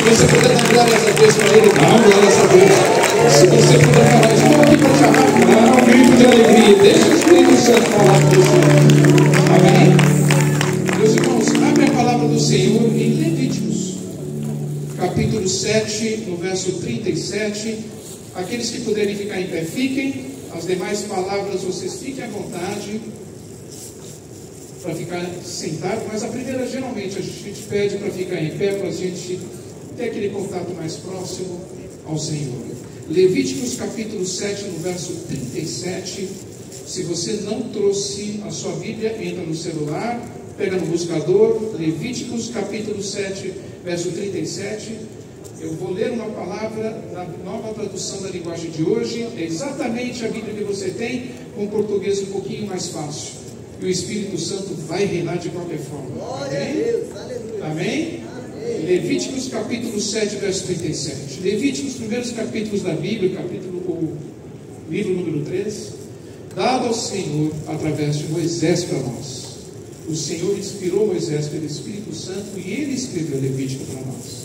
você puder dar glórias a Deus para ele, dá glórias a Deus. Se você puder falar, estou aqui para te amar, dá um grito de alegria. Deixa o Espírito Santo falar com você. Amém? Meus irmãos, abre a palavra do Senhor em Levíticos, capítulo 7, no verso 37. Aqueles que puderem ficar em pé, fiquem. As demais palavras, vocês fiquem à vontade para ficar sentado, mas a primeira, geralmente, a gente pede para ficar em pé, para a gente ter aquele contato mais próximo ao Senhor. Levíticos capítulo 7, no verso 37. Se você não trouxe a sua Bíblia, entra no celular, pega no buscador, Levíticos capítulo 7, verso 37. Eu vou ler uma palavra da nova tradução da linguagem de hoje. É exatamente a Bíblia que você tem, com português um pouquinho mais fácil. E o Espírito Santo vai reinar de qualquer forma. Glória Amém? a Deus, aleluia. Amém? Amém. Levíticos capítulo 7, verso 37. Levíticos, primeiros capítulos da Bíblia, o livro número 3, dado ao Senhor através de Moisés para nós. O Senhor inspirou Moisés pelo Espírito Santo e ele escreveu Levítico para nós.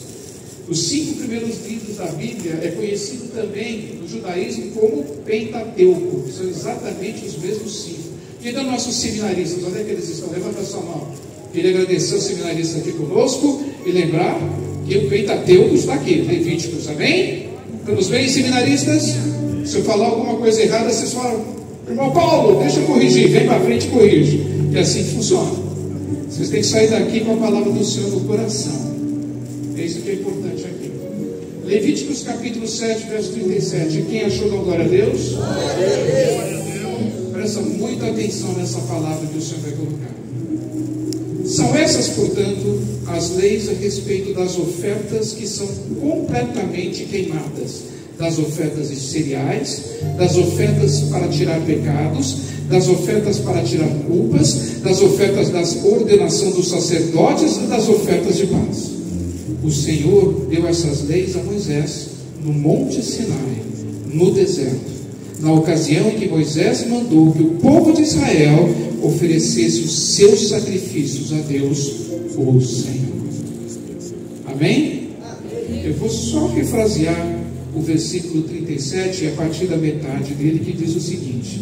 Os 5 primeiros livros da Bíblia é conhecido também no judaísmo como Pentateuco. São exatamente os mesmos 5. E dos nossos seminaristas, onde é que eles estão? Levanta a sua mão. Queria agradecer aos seminaristas aqui conosco e lembrar que o Pentateuco está aqui, Levíticos, amém? Estamos bem, seminaristas? Se eu falar alguma coisa errada, vocês falam, irmão Paulo, deixa eu corrigir, vem para frente e corrige. E assim funciona. Vocês têm que sair daqui com a palavra do Senhor no coração. É isso que é importante aqui. Levíticos capítulo 7, verso 37. Quem achou, dá glória a Deus? Glória a Deus. Presta muita atenção nessa palavra que o Senhor vai colocar. São essas, portanto, as leis a respeito das ofertas que são completamente queimadas, das ofertas de cereais, das ofertas para tirar pecados, das ofertas para tirar culpas, das ofertas da ordenação dos sacerdotes e das ofertas de paz. O Senhor deu essas leis a Moisés no Monte Sinai, no deserto, na ocasião em que Moisés mandou que o povo de Israel oferecesse os seus sacrifícios a Deus, o Senhor. Amém? Eu vou só refrasear o versículo 37 e a partir da metade dele, que diz o seguinte: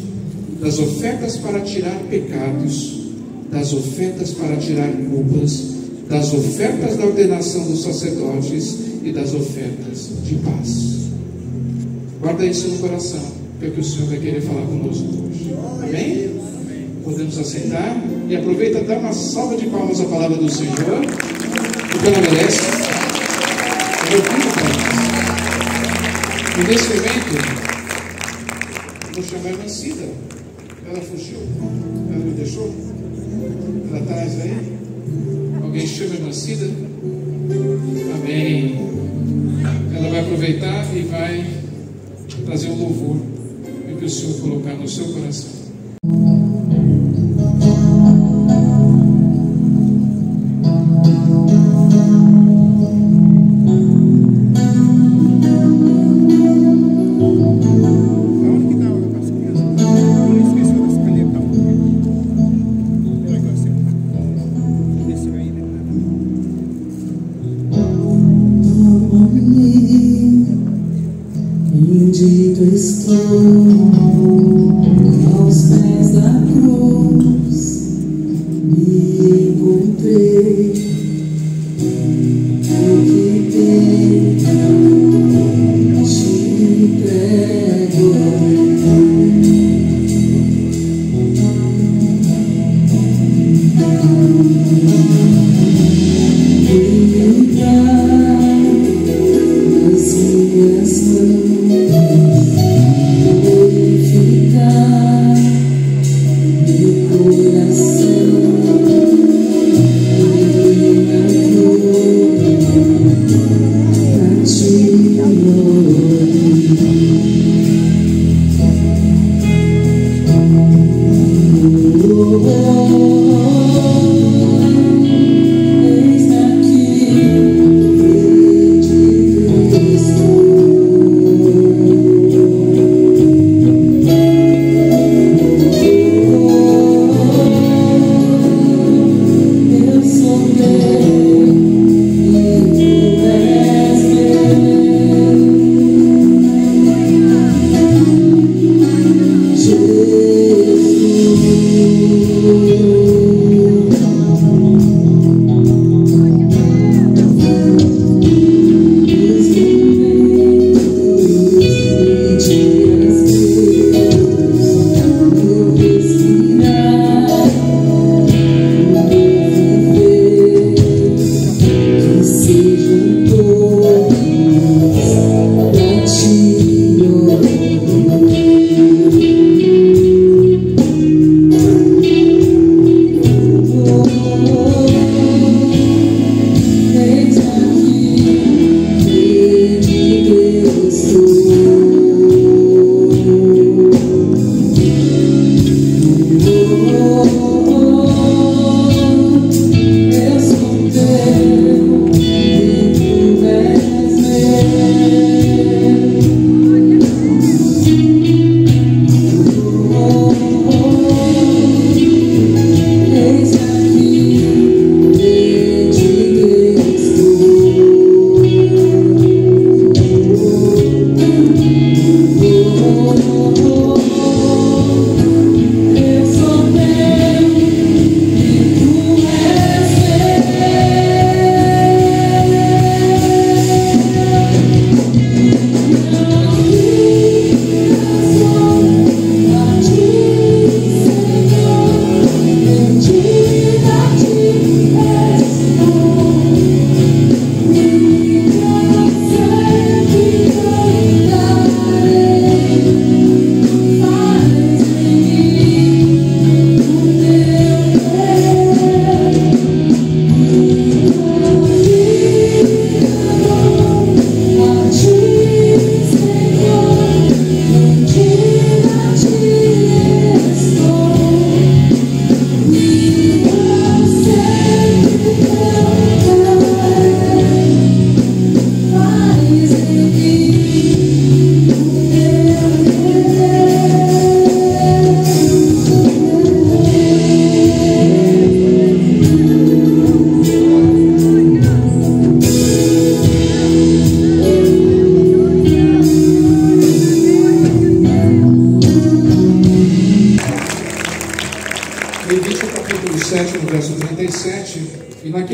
das ofertas para tirar pecados, das ofertas para tirar culpas, das ofertas da ordenação dos sacerdotes e das ofertas de paz. Guarda isso no coração, que é o que o Senhor vai querer falar conosco hoje. Amém? Podemos assentar e aproveita e dá uma salva de palmas à palavra do Senhor, porque ela merece. E nesse momento, vou chamar a irmã Cida. Ela fugiu? Ela me deixou? Ela está aí? Alguém chama a irmã Cida? Amém. Ela vai aproveitar e vai trazer um louvor que o Senhor colocar no seu coração. Bendito estou aos pés da cruz, me encontrei o que tenho, te entrego. Nas minhas mãos glorificar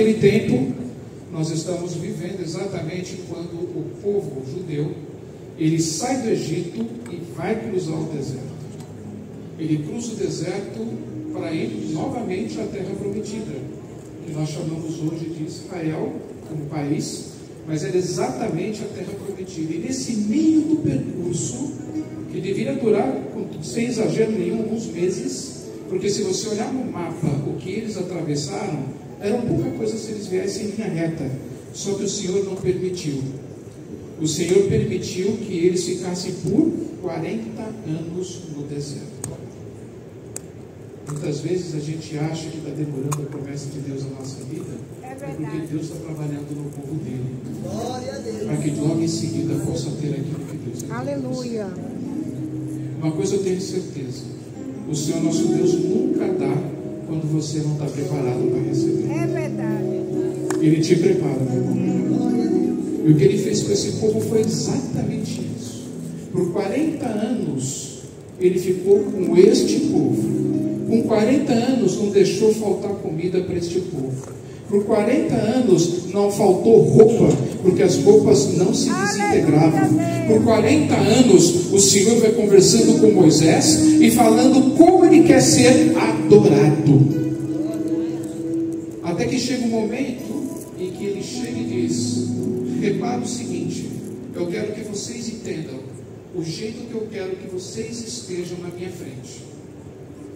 naquele tempo, nós estamos vivendo exatamente quando o povo judeu, ele sai do Egito e vai cruzar o deserto. Ele cruza o deserto para ir novamente à terra prometida, que nós chamamos hoje de Israel, como país, mas era exatamente a terra prometida. E nesse meio do percurso, que deveria durar, sem exagero nenhum, alguns meses, porque se você olhar no mapa o que eles atravessaram, era pouca coisa se eles viessem em linha reta, só que o Senhor não permitiu. O Senhor permitiu que eles ficassem por 40 anos no deserto. Muitas vezes a gente acha que está demorando a promessa de Deus na nossa vida, é porque Deus está trabalhando no povo dele, para que logo em seguida possa ter aquilo que Deus quer. Aleluia. Uma coisa eu tenho certeza: o Senhor nosso Deus nunca dá quando você não está preparado para receber. É verdade. Ele te prepara, meu irmão. E o que ele fez com esse povo foi exatamente isso. Por 40 anos ele ficou com este povo. Com 40 anos não deixou faltar comida para este povo. Por 40 anos não faltou roupa, porque as roupas não se desintegravam. Por 40 anos o Senhor vai conversando com Moisés e falando como ele quer ser adorado. Até que chega um momento em que ele chega e diz: repara o seguinte, eu quero que vocês entendam o jeito que eu quero que vocês estejam na minha frente.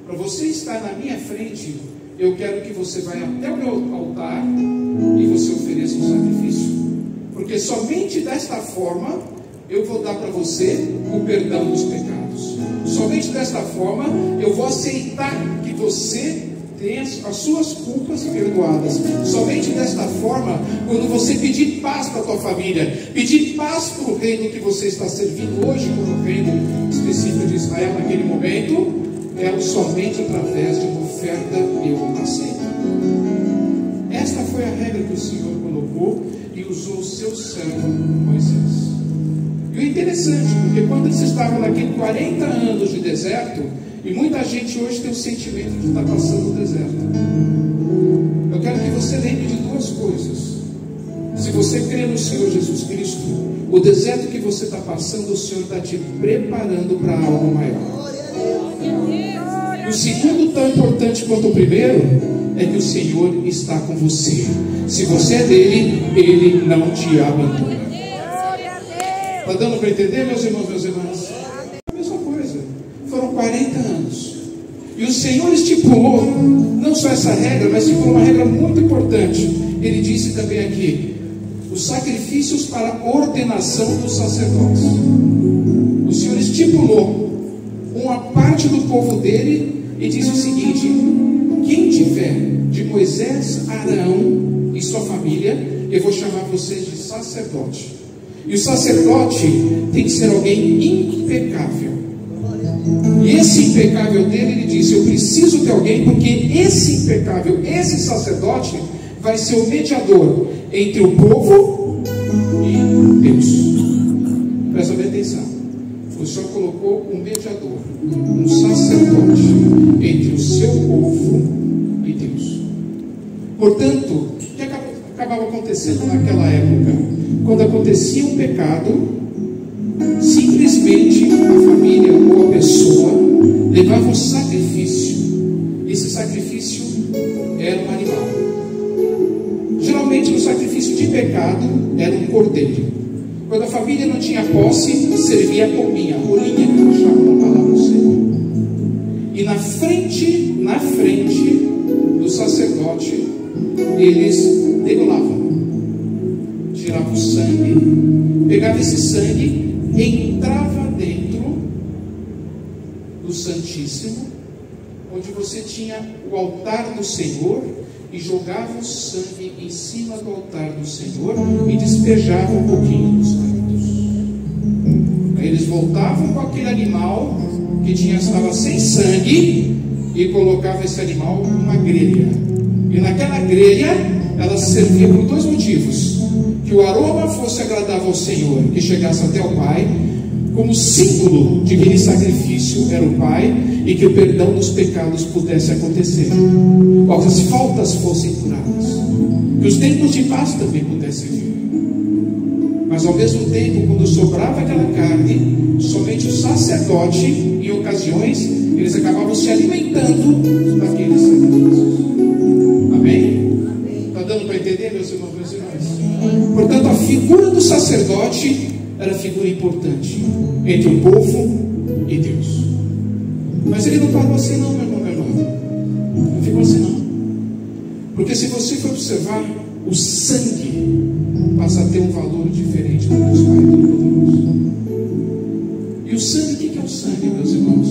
Para você estar na minha frente, eu quero que você vá até o meu altar e você ofereça um sacrifício. Porque somente desta forma eu vou dar para você o perdão dos pecados. Somente desta forma eu vou aceitar que você tenha as suas culpas perdoadas. Somente desta forma, quando você pedir paz para a tua família, pedir paz para o reino que você está servindo hoje, como o reino específico de Israel naquele momento, é somente através de uma oferta eu aceito. Esta foi a regra que o Senhor colocou e usou o seu servo Moisés. E o interessante, porque quando eles estavam naqueles 40 anos de deserto, e muita gente hoje tem o sentimento de estar passando o deserto, eu quero que você lembre de duas coisas. Se você crê no Senhor Jesus Cristo, o deserto que você está passando, o Senhor está te preparando para algo maior. E o segundo, tão importante quanto o primeiro, é que o Senhor está com você. Se você é dele, ele não te abandona. Está dando para entender, meus irmãos, meus irmãs? É a mesma coisa. Foram 40 anos. E o Senhor estipulou, não só essa regra, mas estipulou uma regra muito importante. Ele disse também aqui, os sacrifícios para a ordenação dos sacerdotes. O Senhor estipulou uma parte do povo dele e disse o seguinte: quem tiver de Moisés, Arão e sua família, eu vou chamar vocês de sacerdote. E o sacerdote tem que ser alguém impecável. E esse impecável dele, ele disse: eu preciso ter alguém, porque esse impecável, esse sacerdote vai ser o mediador entre o povo e Deus. Presta bem atenção. O Senhor colocou um mediador, um sacerdote entre o seu povo e Deus. Portanto, o que acabava acontecendo naquela época? Quando acontecia um pecado, simplesmente a família ou a pessoa levava um sacrifício. Esse sacrifício era um animal. Geralmente no sacrifício de pecado era um cordeiro. Quando a família não tinha posse, servia a pombinha, a rolinha, que eu chamo na palavra do Senhor. E na frente do sacerdote, eles degolavam. Tiravam o sangue, pegava esse sangue, entrava dentro do Santíssimo, onde você tinha o altar do Senhor, e jogava o sangue em cima do altar do Senhor e despejava um pouquinho dos cantos. Aí eles voltavam com aquele animal que estava sem sangue e colocavam esse animal numa grelha. E naquela grelha ela servia por dois motivos: que o aroma fosse agradável ao Senhor, que chegasse até o Pai, como símbolo de que aquele sacrifício era o Pai, e que o perdão dos pecados pudesse acontecer, ou as faltas fossem curadas. que os tempos de paz também pudessem vir. Mas ao mesmo tempo, quando sobrava aquela carne, somente o sacerdote, em ocasiões, eles acabavam se alimentando daqueles sacrifícios. Amém? Está dando para entender, meus irmãos, meus irmãos? Portanto, a figura do sacerdote era figura importante entre o povo e Deus. Mas ele não parou assim não, meu irmão, meu irmão. Não ficou assim não. Porque se você for observar, o sangue passa a ter um valor diferente para Deus Pai Todo-Poderoso. E o sangue, o que é o sangue, meus irmãos?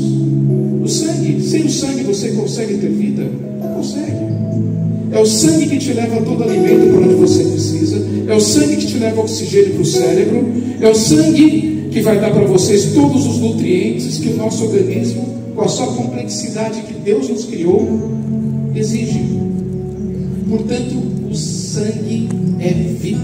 O sangue, sem o sangue você consegue ter vida? Não consegue. É o sangue que te leva todo alimento para onde você precisa. É o sangue que te leva oxigênio para o cérebro. É o sangue que vai dar para vocês todos os nutrientes que o nosso organismo, com a sua complexidade que Deus nos criou, exige. Portanto, o sangue é vida.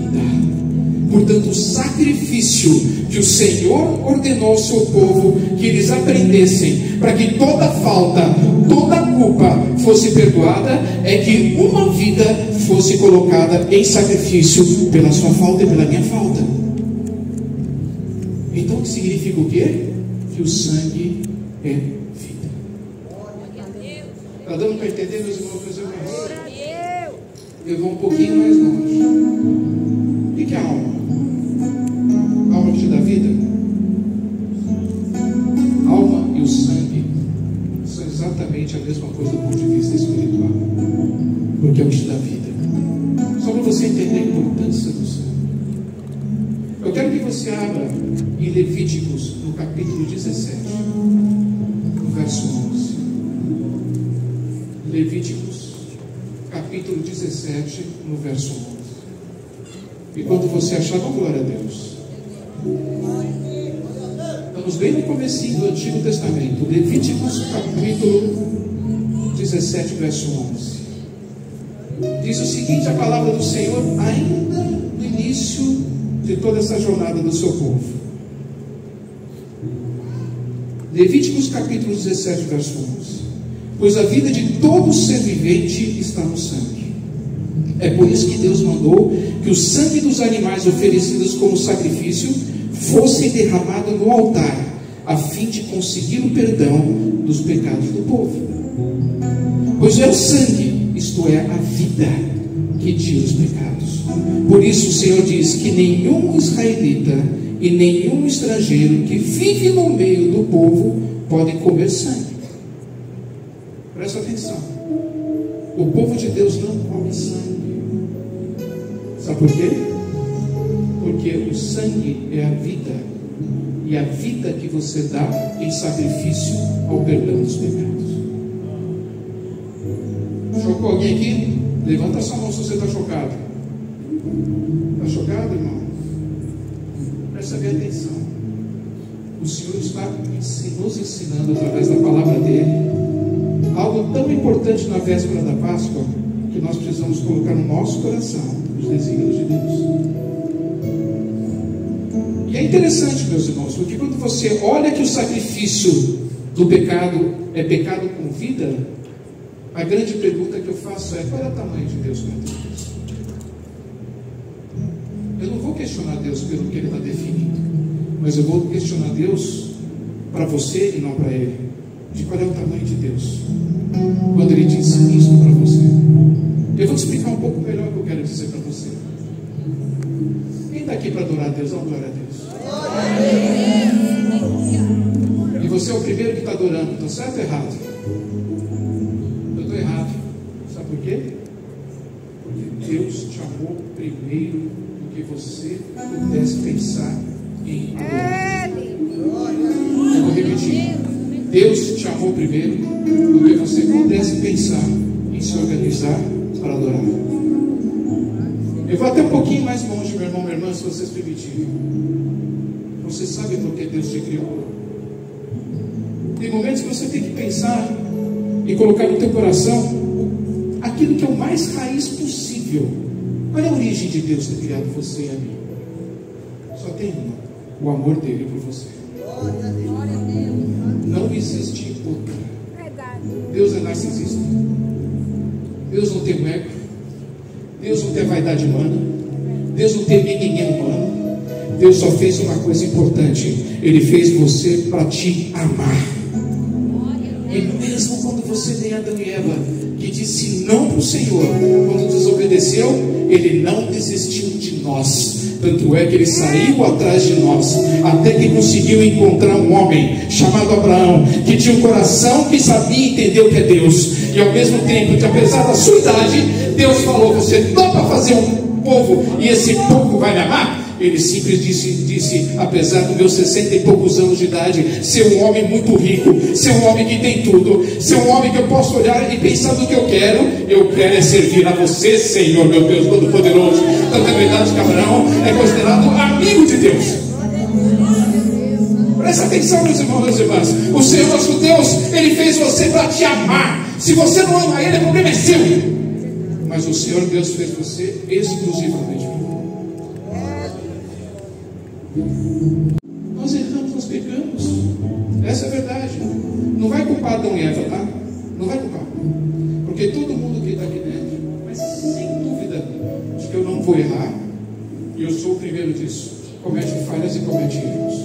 Portanto, o sacrifício que o Senhor ordenou ao seu povo que eles aprendessem para que toda falta, toda culpa fosse perdoada, é que uma vida fosse colocada em sacrifício pela sua falta e pela minha falta. Então, o que significa o quê? Que o sangue é vida. Está dando para entender, meus irmãos, meus irmãos? Eu vou um pouquinho mais longe. O que é a alma? A alma que te dá vida? A alma e o sangue são exatamente a mesma coisa do ponto de vista espiritual. Porque é o que te dá vida. Só para você entender a importância do sangue. Eu quero que você abra em Levíticos, no capítulo 17, no verso 11. Levíticos, capítulo 17, no verso 11. E quando você achar, dá glória a Deus. Estamos bem no comecinho do Antigo Testamento. Levíticos, capítulo 17, verso 11. Diz o seguinte, a palavra do Senhor, ainda no início de toda essa jornada do seu povo. Levíticos, capítulo 17, verso 11. Pois a vida de todo ser vivente está no sangue. É por isso que Deus mandou que o sangue dos animais oferecidos como sacrifício fosse derramado no altar, a fim de conseguir o perdão dos pecados do povo. Pois é o sangue, isto é, a vida, que tira os pecados. Por isso o Senhor diz que nenhum israelita e nenhum estrangeiro que vive no meio do povo pode comer sangue. Presta atenção. O povo de Deus não come sangue. Sabe por quê? Porque o sangue é a vida. E a vida que você dá em sacrifício ao perdão dos pecados. Chocou alguém aqui? Levanta sua mão se você está chocado. Está chocado, irmão? Presta bem atenção. O Senhor está nos ensinando através da palavra dele algo tão importante na véspera da Páscoa, que nós precisamos colocar no nosso coração os desígnios de Deus. E é interessante, meus irmãos, porque quando você olha que o sacrifício do pecado é pecado com vida, a grande pergunta que eu faço é: qual é o tamanho de Deus para Deus? Eu não vou questionar Deus pelo que Ele está definindo, mas eu vou questionar Deus para você e não para Ele, de qual é o tamanho de Deus quando Ele diz isso para você. Eu vou te explicar um pouco melhor o que eu quero dizer para você. Quem está aqui para adorar a Deus? Dá uma glória a Deus. E você é o primeiro que está adorando, está certo ou errado? Eu estou errado. Sabe por quê? Porque Deus te amou primeiro do que você pudesse pensar em adorar. Eu vou repetir. Deus te amou primeiro do que você pudesse pensar em se organizar para adorar. Eu vou até um pouquinho mais longe, meu irmão, minha irmã, se vocês permitirem. Você sabe por que Deus te criou? Tem momentos que você tem que pensar e colocar no teu coração aquilo que é o mais raiz possível. Qual é a origem de Deus ter criado você e a mim? Só tem uma: o amor dele por você. Não existe outra. Deus é narcisista. Deus não tem um ego. Deus não tem vaidade humana, Deus não tem ninguém humano. Deus só fez uma coisa importante: Ele fez você para te amar. E mesmo quando você tem Adão e Eva, que disse não para o Senhor, quando desobedeceu, Ele não desistiu de nós. Tanto é que Ele saiu atrás de nós, até que conseguiu encontrar um homem chamado Abraão, que tinha um coração que sabia entender o que é Deus. E ao mesmo tempo que, apesar da sua idade, Deus falou: você topa fazer um povo e esse povo vai me amar? Ele simplesmente disse: apesar dos meus 60 e poucos anos de idade, ser um homem muito rico, ser um homem que tem tudo, ser um homem que eu posso olhar e pensar no que eu quero é servir a você, Senhor, meu Deus Todo-Poderoso. Tanto é verdade que Abraão é considerado amigo de Deus. Presta atenção, meus irmãos e minhas irmãs. O Senhor nosso Deus, Ele fez você para te amar. Se você não ama Ele, o problema é seu. Mas o Senhor Deus fez você exclusivamente para Ele. Nós erramos, nós pecamos. Essa é a verdade. Não vai culpar Adão e Eva, tá? Não vai culpar. Porque todo mundo que está aqui dentro, mas sem dúvida de que eu não vou errar, e eu sou o primeiro disso, comete falhas e comete erros.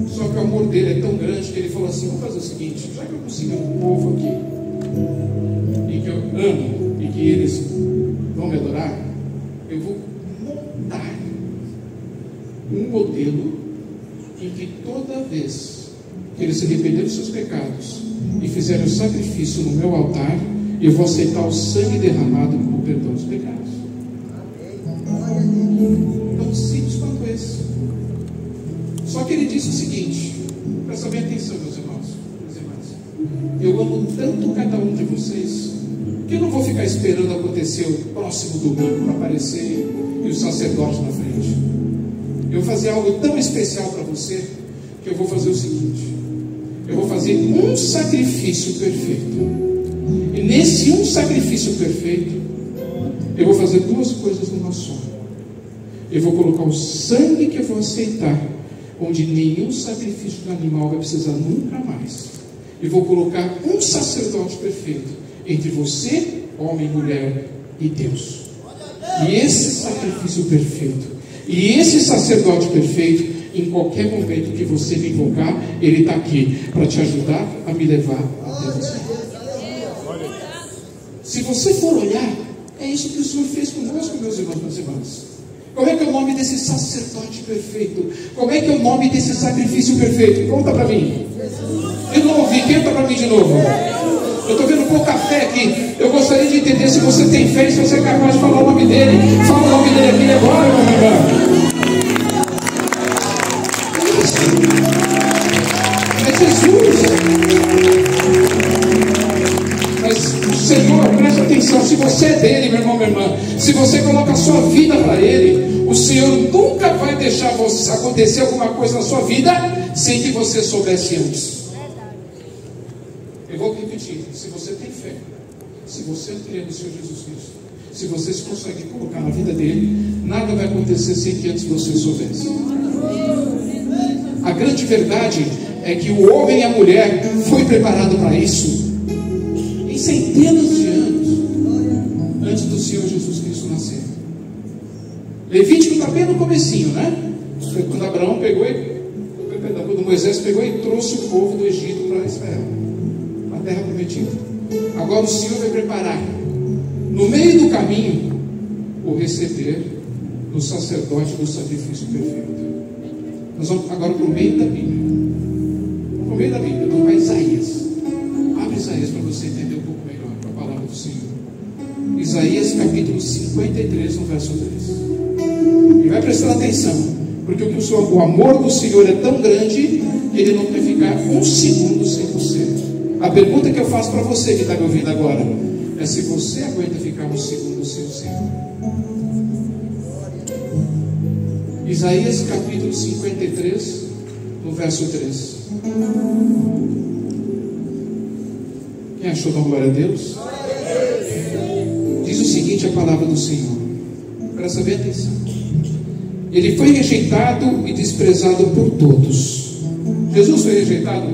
Só que o amor dele é tão grande que ele falou assim: vamos fazer o seguinte, já que eu consigo um povo aqui, e que eu amo, e que eles vão me adorar, eu vou montar um modelo em que toda vez que eles se arrependerem dos seus pecados e fizerem o sacrifício no meu altar, eu vou aceitar o sangue derramado como perdão dos pecados. Tão simples quanto esse. Só que ele disse o seguinte: presta bem atenção, meus irmãos, minhas irmãs, eu amo tanto cada um de vocês que eu não vou ficar esperando acontecer o próximo domingo para aparecer e os sacerdotes na frente. Eu vou fazer algo tão especial para você, que eu vou fazer o seguinte: eu vou fazer um sacrifício perfeito. E nesse um sacrifício perfeito, eu vou fazer duas coisas numa só. Eu vou colocar o sangue que eu vou aceitar, onde nenhum sacrifício do animal vai precisar nunca mais. E vou colocar um sacerdote perfeito entre você, homem, mulher e Deus. E esse sacrifício perfeito, e esse sacerdote perfeito, em qualquer momento que você me invocar, ele está aqui para te ajudar a me levar até você. Se você for olhar, é isso que o Senhor fez conosco, meus irmãos e minhas irmãs. Como é que é o nome desse sacerdote perfeito? Como é que é o nome desse sacrifício perfeito? Conta para mim. Eu não ouvi, canta para mim de novo. Eu estou vendo pouca fé aqui. Eu gostaria de entender se você tem fé e se você é capaz de falar o nome dele. Fala o nome dele aqui agora, meu irmão. É Jesus. Mas, Senhor, presta atenção. Se você é dele, meu irmão, minha irmã, se você coloca a sua vida para ele, o Senhor nunca vai deixar acontecer alguma coisa na sua vida sem que você soubesse antes. Eu vou repetir: se você tem fé, se você crê no Senhor Jesus Cristo, se você se consegue colocar na vida dele, nada vai acontecer sem que antes você soubesse. A grande verdade é que o homem e a mulher foi preparado para isso em centenas de anos antes do Senhor Jesus Cristo nascer. Levítico está bem no comecinho, né? Foi quando Abraão pegou quando Moisés pegou e trouxe o povo do Egito para Israel, a terra prometida. Agora o Senhor vai preparar, no meio do caminho, o receber do sacerdote do sacrifício perfeito. Nós vamos agora para o meio da Bíblia. Para o meio da Bíblia, vamos para Isaías. Abre Isaías para você entender um pouco melhor a palavra do Senhor. Isaías capítulo 53, no verso 3. E vai prestar atenção, porque o amor do Senhor é tão grande que ele não quer ficar um segundo sem você. A pergunta que eu faço para você que está me ouvindo agora é se você aguenta ficar um segundo sem o Senhor. Isaías capítulo 53, no verso 3. Quem achou? Dá glória a Deus. Diz o seguinte a palavra do Senhor. Presta bem atenção. Ele foi rejeitado e desprezado por todos. Jesus foi rejeitado?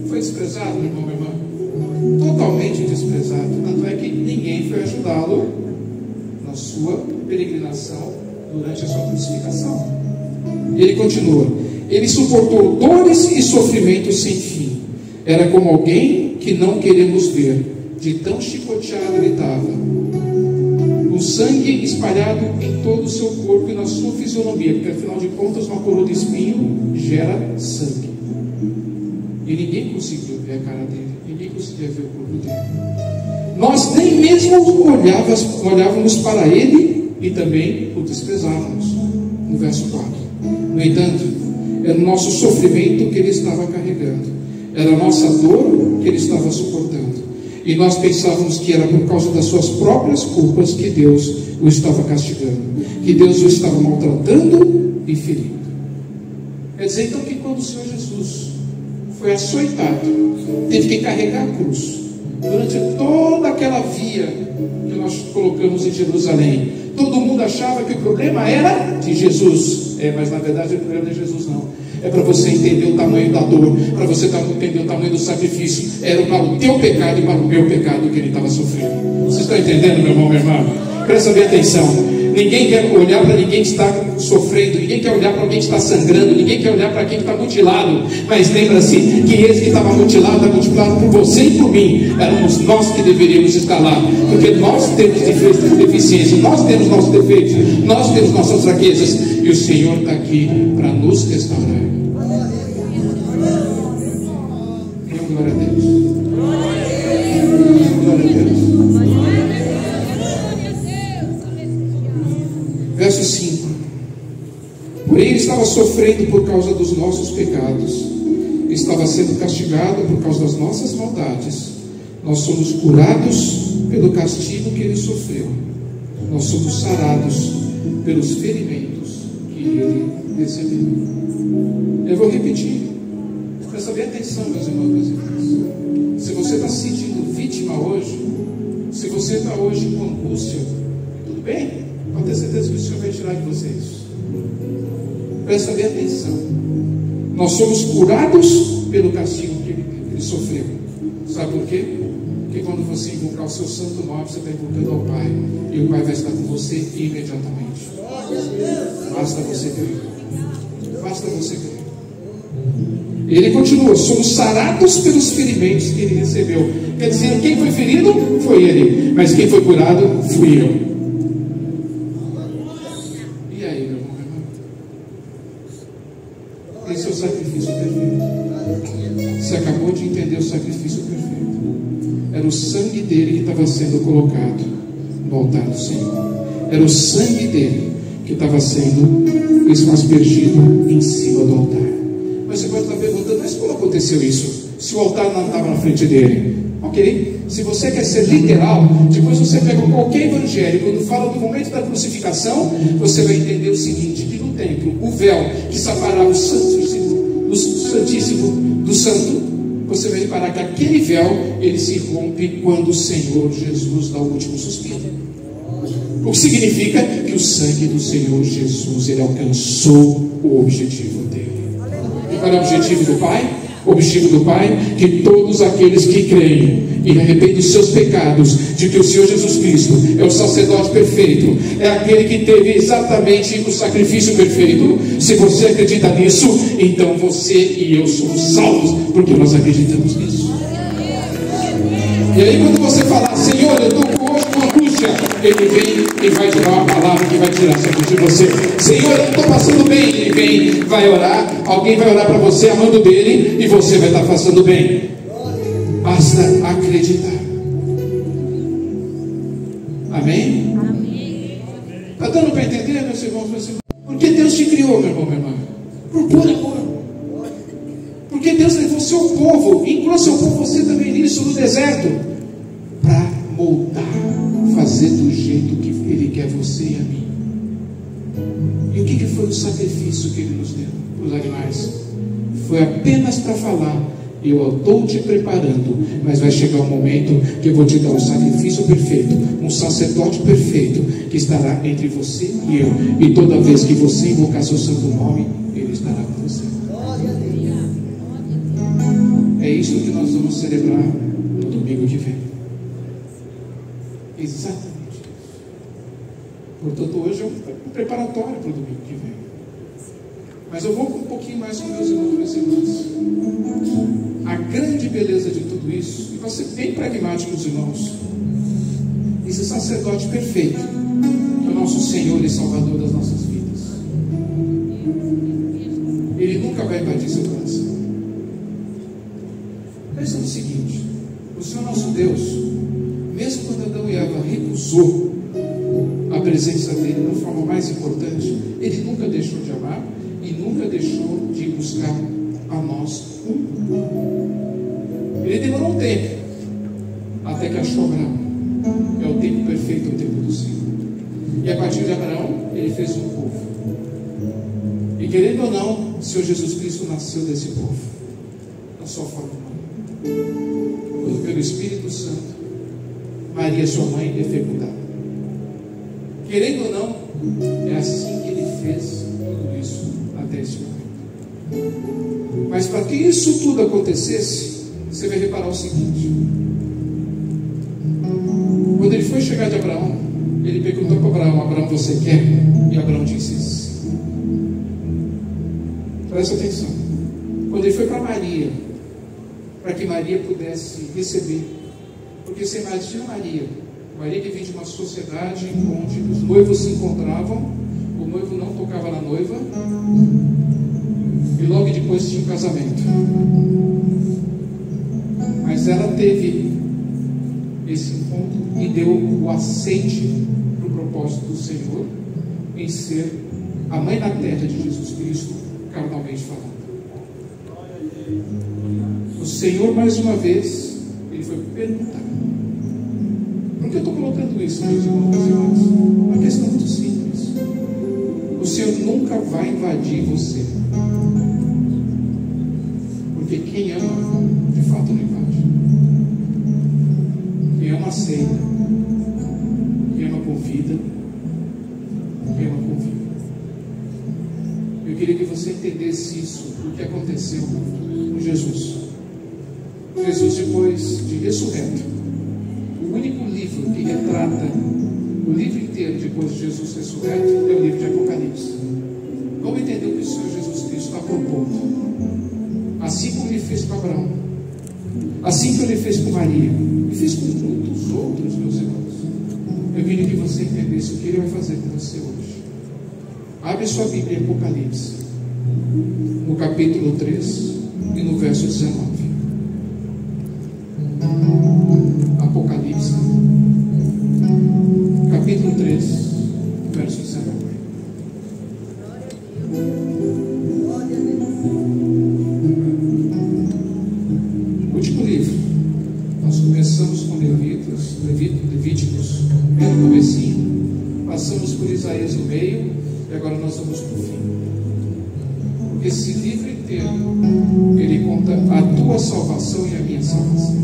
Foi desprezado, meu irmão, minha irmã? Totalmente desprezado. Tanto é que ninguém foi ajudá-lo na sua peregrinação durante a sua crucificação. E ele continua: ele suportou dores e sofrimentos sem fim. Era como alguém que não queremos ver, de tão chicoteado ele estava. O sangue espalhado em todo o seu corpo e na sua fisionomia, porque afinal de contas uma coroa de espinho gera sangue. E ninguém conseguiu ver a cara dele, ninguém conseguia ver o corpo dele. Nós nem mesmo olhávamos para ele e também o desprezávamos. No verso 4. No entanto, era o nosso sofrimento que ele estava carregando, era a nossa dor que ele estava suportando. E nós pensávamos que era por causa das suas próprias culpas que Deus o estava castigando, que Deus o estava maltratando e ferindo. Quer dizer então que quando o Senhor Jesus foi açoitado, teve que carregar a cruz durante toda aquela via que nós colocamos em Jerusalém, todo mundo achava que o problema era de Jesus. Mas na verdade o problema não é Jesus, não. É para você entender o tamanho da dor, para você entender o tamanho do sacrifício. Era para o teu pecado e para o meu pecado que ele estava sofrendo. Vocês estão entendendo, meu irmão, minha irmã? Presta bem atenção. Ninguém quer olhar para ninguém que está sofrendo, ninguém quer olhar para alguém que está sangrando, ninguém quer olhar para quem está mutilado. Mas lembra-se que esse que estava mutilado é mutilado por você e por mim. Éramos nós que deveríamos estar lá, porque nós temos deficiência, nós temos nossos defeitos, nós temos nossas fraquezas, e o Senhor está aqui para nos restaurar. Glória a Deus. Glória a Deus. Verso 5. Porém ele estava sofrendo por causa dos nossos pecados, estava sendo castigado por causa das nossas maldades. Nós somos curados pelo castigo que ele sofreu, nós somos sarados pelos ferimentos que ele recebeu. Eu vou repetir, presta bem atenção, meus irmãos e minhas irmãs. Se você está se sentindo vítima hoje, se você está hoje com angústia, tudo bem? Pode ter certeza que o Senhor vai tirar de você isso. Presta bem atenção. Nós somos curados pelo castigo que ele sofreu. Sabe por quê? Porque quando você invocar o seu santo nome, você está invocando ao Pai, e o Pai vai estar com você imediatamente. Basta você crer. Basta você crer. Ele continua: somos sarados pelos ferimentos que ele recebeu. Quer dizer, quem foi ferido foi ele, mas quem foi curado fui eu. E aí, meu irmão? Esse é o sacrifício perfeito. Você acabou de entender o sacrifício perfeito. Era o sangue dele que estava sendo colocado no altar do Senhor. Era o sangue dele que estava sendo aspergido em cima do altar. Mas você pode estar perguntando: mas como aconteceu isso? Se o altar não estava na frente dele? Ok? Se você quer ser literal, depois você pega qualquer evangelho, quando fala do momento da crucificação, você vai entender o seguinte: que no templo, o véu que separava o santíssimo do santo, você vai reparar que aquele véu, ele se rompe quando o Senhor Jesus dá o último suspiro. O que significa que o sangue do Senhor Jesus, ele alcançou o objetivo dele. E qual é o objetivo do Pai? O objetivo do Pai: que todos aqueles que creem e arrependem dos seus pecados, de que o Senhor Jesus Cristo é o sacerdote perfeito, é aquele que teve exatamente o sacrifício perfeito. Se você acredita nisso, então você e eu somos salvos, porque nós acreditamos nisso. E aí quando você falar: Senhor, eu estou hoje com angústia, ele vem e vai te dar uma palavra que vai tirar essa angústia de você. Senhor, eu estou passando bem, ele vem, vai orar, alguém vai orar para você amando dele, e você vai estar passando bem. Basta acreditar. Amém? Está dando para entender, meus irmãos, meus irmãos? Porque Deus te criou, meu irmão, minha irmã, por puro amor. Porque Deus levou seu povo, incluiu seu povo, você também nisso, no deserto, para moldar, fazer do jeito que Ele quer você e a mim. E o que foi o sacrifício que Ele nos deu para os animais? Foi apenas para falar: eu estou te preparando, mas vai chegar um momento que eu vou te dar um sacrifício perfeito, um sacerdote perfeito, que estará entre você e eu, e toda vez que você invocar seu santo nome, Ele estará com você. É isso que nós vamos celebrar no domingo que vem. Exatamente Deus. Portanto, hoje é um preparatório para o domingo que vem. Mas eu vou um pouquinho mais com meus irmãos e minhas irmãs. A grande beleza de tudo isso, e para ser bem pragmático, os irmãos, esse sacerdote perfeito, que é o nosso Senhor e Salvador das nossas vidas, ele nunca vai invadir seu coração. Pensa no seguinte: o Senhor nosso Deus, mesmo quando Adão e Eva recusou a presença dele da forma mais importante, ele nunca deixou de amar e nunca deixou de buscar a nós. Ele demorou um tempo até que achou Abraão. É o tempo perfeito, o tempo do Senhor. E a partir de Abraão, ele fez um povo. E querendo ou não, o Senhor Jesus Cristo nasceu desse povo, na sua forma humana, pelo Espírito Santo. Maria, sua mãe, é fecundada. Querendo ou não, é assim que ele fez tudo isso até esse momento. Mas para que isso tudo acontecesse, você vai reparar o seguinte: quando ele foi chegar de Abraão, ele perguntou para Abraão: Abraão, você quer? E Abraão disse sim. Presta atenção. Quando ele foi para Maria, para que Maria pudesse receber, porque você imagina Maria que vem de uma sociedade onde os noivos se encontravam, o noivo não tocava na noiva, e logo depois tinha um casamento. Mas ela teve esse encontro e deu o aceite para o propósito do Senhor em ser a mãe na terra de Jesus Cristo, carnalmente falando. O Senhor, mais uma vez, ele foi perguntar. Por que eu estou colocando isso, meus irmãos e irmãs? Uma questão muito simples. O Senhor nunca vai invadir você, porque quem ama, de fato, não invade. Quem ama aceita, quem ama convida, quem ama convida. Eu queria que você entendesse isso, o que aconteceu com Jesus. Jesus, depois de ressurreto, o único livro que retrata o livro inteiro depois de Jesus ressurreto é o livro de Apocalipse. Vamos entender o que o Senhor Jesus Cristo está propondo. Assim como ele fez com Abraão, assim como ele fez com Maria, e fez com muitos outros, meus irmãos. Eu queria que você entendesse o que ele vai fazer com você hoje. Abre sua Bíblia em Apocalipse, no capítulo 3 e no verso 19. Apocalipse, capítulo 3, verso 19. Último livro. Nós começamos com Levíticos, bem no comecinho, passamos por Isaías no meio, e agora nós vamos para o fim. Porque esse livro inteiro, ele conta a tua salvação e a minha salvação.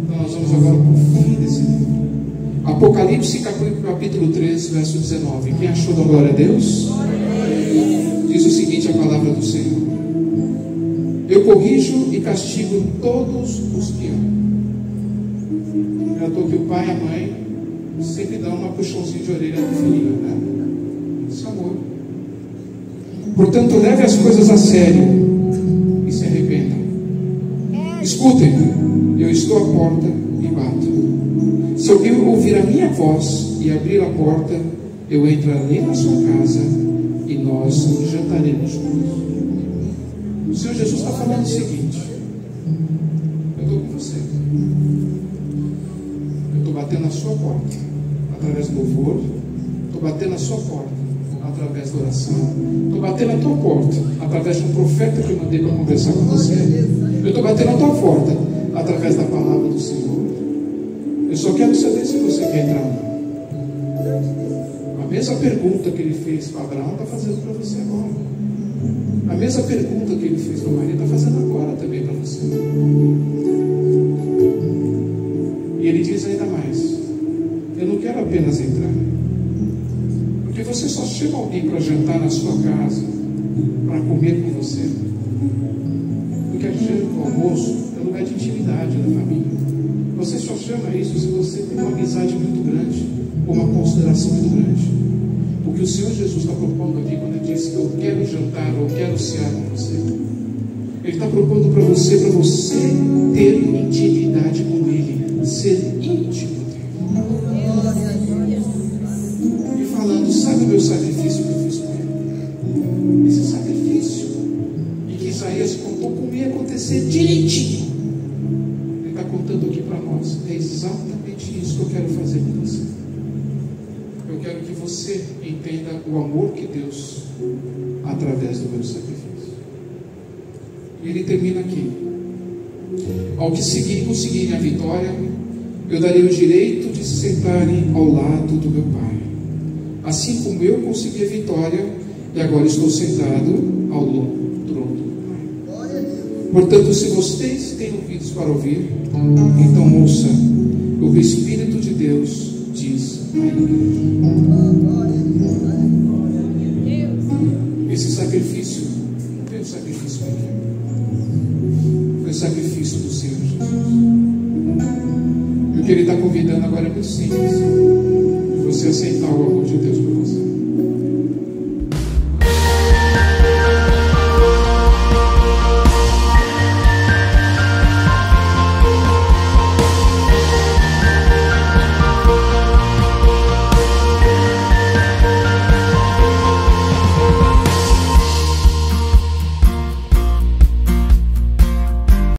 Então nós vamos agora para o fim desse livro. Apocalipse, capítulo 3, verso 19. Quem achou da glória a Deus? Diz o seguinte a palavra do Senhor: eu corrijo e castigo todos os que amam. Eu estou que o pai e a mãe sempre dão uma puxãozinha de orelha no filho, né? Isso é amor. Portanto, leve as coisas a sério e se arrependam. Escutem, eu estou à porta e bato. Se alguém ouvir a minha voz e abrir a porta, eu entrarei na sua casa e nós jantaremos juntos. O Senhor Jesus está falando o seguinte: eu estou com você. Eu estou batendo na sua porta através do louvor. Estou batendo na sua porta através da oração. Estou batendo na tua porta através de um profeta que eu mandei para conversar com você. Eu estou batendo na tua porta através da palavra do Senhor. Eu só quero saber se você quer entrar. A mesma pergunta que ele fez para Abraão está fazendo para você agora. A mesma pergunta que ele fez para Maria está fazendo agora também para você. E ele diz ainda mais: eu não quero apenas entrar, porque você só chama alguém para jantar na sua casa, para comer com você, porque a janta, o almoço é lugar de intimidade da família. Você só chama isso se você tem uma amizade muito grande, ou uma consideração muito grande. Porque o Senhor Jesus está propondo aqui, quando Ele diz que eu quero jantar, ou quero cear com você, Ele está propondo para você ter intimidade com Ele, ser íntimo dele. E falando, sabe o meu sacrifício que eu fiz com Ele? Esse sacrifício, e que Isaías contou como ia acontecer direitinho. Ele está contando aqui para nós, é exatamente isso que eu quero fazer com você. Eu quero que você entenda o amor que Deus, através do meu sacrifício. E ele termina aqui: ao que conseguirem a vitória, eu darei o direito de se sentarem ao lado do meu Pai, assim como eu consegui a vitória e agora estou sentado ao longo trono do Pai. Portanto, se vocês têm ouvidos para ouvir, então ouça o que o Espírito de Deus diz à igreja. Esse sacrifício não foi um sacrifício pequeno, foi o sacrifício do Senhor Jesus. E o que Ele está convidando agora é muito simples: você aceitar o amor de Deus por você.